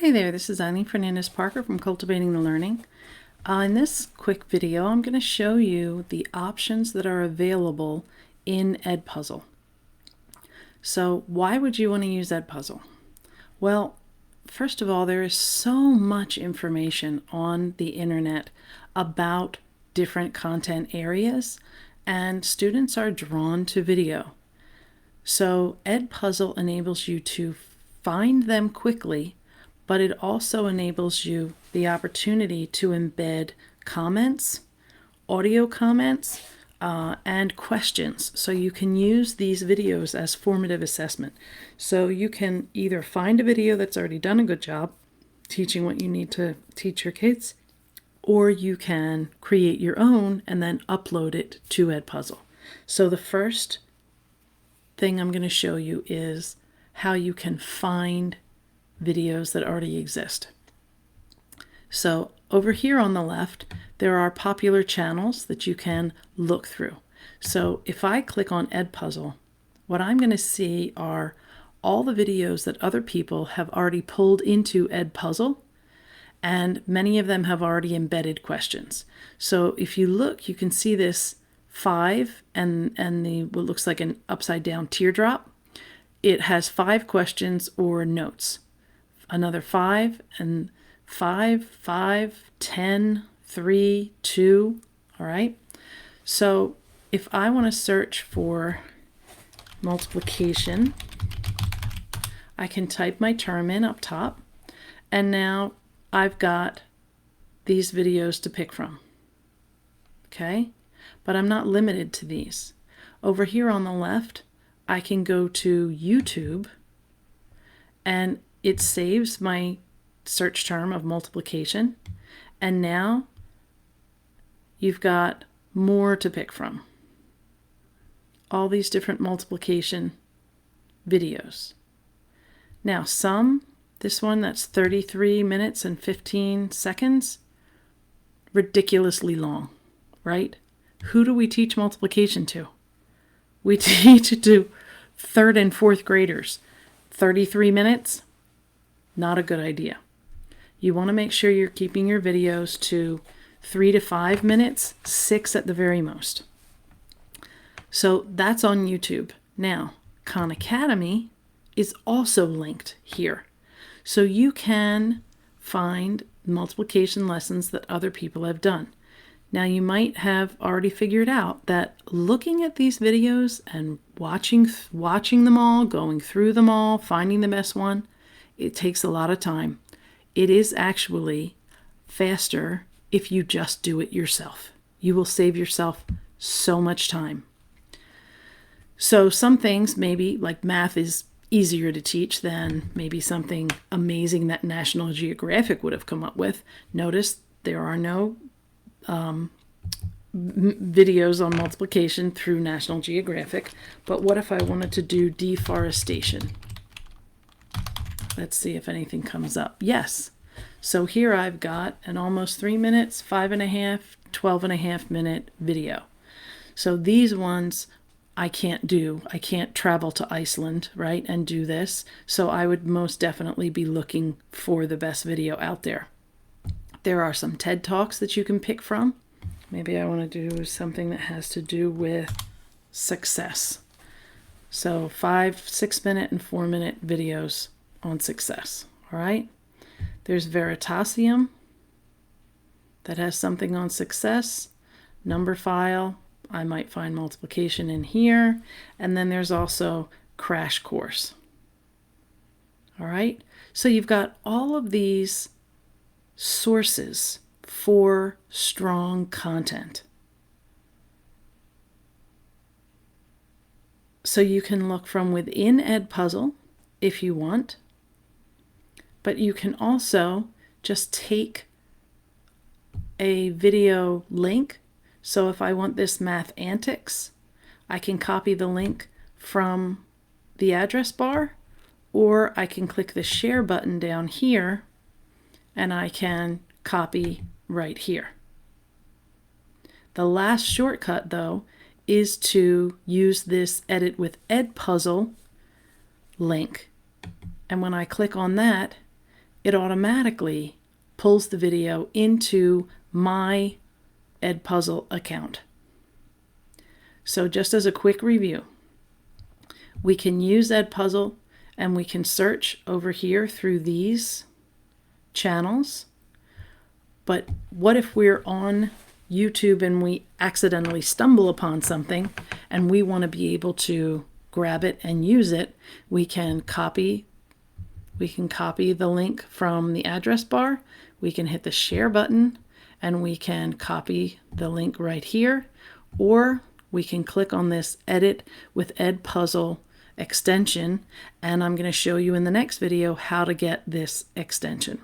Hi there, this is Eileen Fernandez-Parker from Cultivating the Learning. In this quick video, I'm going to show you the options that are available in EdPuzzle. So why would you want to use EdPuzzle? Well, first of all, there is so much information on the internet about different content areas, and students are drawn to video. So EdPuzzle enables you to find them quickly, but it also enables you the opportunity to embed comments, audio comments, and questions. So you can use these videos as formative assessment. So you can either find a video that's already done a good job teaching what you need to teach your kids, or you can create your own and then upload it to EdPuzzle. So the first thing I'm going to show you is how you can find videos that already exist. So over here on the left, there are popular channels that you can look through. So if I click on EdPuzzle, what I'm going to see are all the videos that other people have already pulled into EdPuzzle, and many of them have already embedded questions. So if you look, you can see this 5 and the what looks like an upside down teardrop. It has 5 questions or notes. Another 5 and 5, 10, 3, 2. All right. So if I want to search for multiplication, I can type my term in up top, and now I've got these videos to pick from. Okay. But I'm not limited to these. Over here on the left, I can go to YouTube, and it saves my search term of multiplication. And now you've got more to pick from. All these different multiplication videos. Now this one that's 33 minutes and 15 seconds, ridiculously long, right? Who do we teach multiplication to? We teach it to 3rd and 4th graders. 33 minutes? Not a good idea. You want to make sure you're keeping your videos to 3 to 5 minutes, 6 at the very most. So that's on YouTube. Now, Khan Academy is also linked here. So you can find multiplication lessons that other people have done. Now, you might have already figured out that looking at these videos and watching them all, going through them all, finding the best one, it takes a lot of time. It is actually faster if you just do it yourself. You will save yourself so much time. So some things, maybe like math, is easier to teach than maybe something amazing that National Geographic would have come up with. Notice there are no videos on multiplication through National Geographic. But what if I wanted to do deforestation? Let's see if anything comes up. Yes. So here I've got an almost 3 minutes, 5.5, 12.5 minute video. So these ones I can't do. I can't travel to Iceland, right, and do this. So I would most definitely be looking for the best video out there. There are some TED Talks that you can pick from. Maybe I want to do something that has to do with success. So 5, 6 minute and 4 minute videos on success. All right. There's Veritasium that has something on success. Number file, I might find multiplication in here. And then there's also Crash Course. All right. So you've got all of these sources for strong content. So you can look from within EdPuzzle if you want, but you can also just take a video link. So if I want this math antics, I can copy the link from the address bar, or I can click the share button down here and I can copy right here. The last shortcut, though, is to use this Edit with EdPuzzle link. And when I click on that, it automatically pulls the video into my EdPuzzle account. So just as a quick review, we can use EdPuzzle and we can search over here through these channels. But what if we're on YouTube and we accidentally stumble upon something and we want to be able to grab it and use it? We can copy the link from the address bar. We can hit the share button and we can copy the link right here, or we can click on this Edit with EdPuzzle extension, and I'm going to show you in the next video how to get this extension.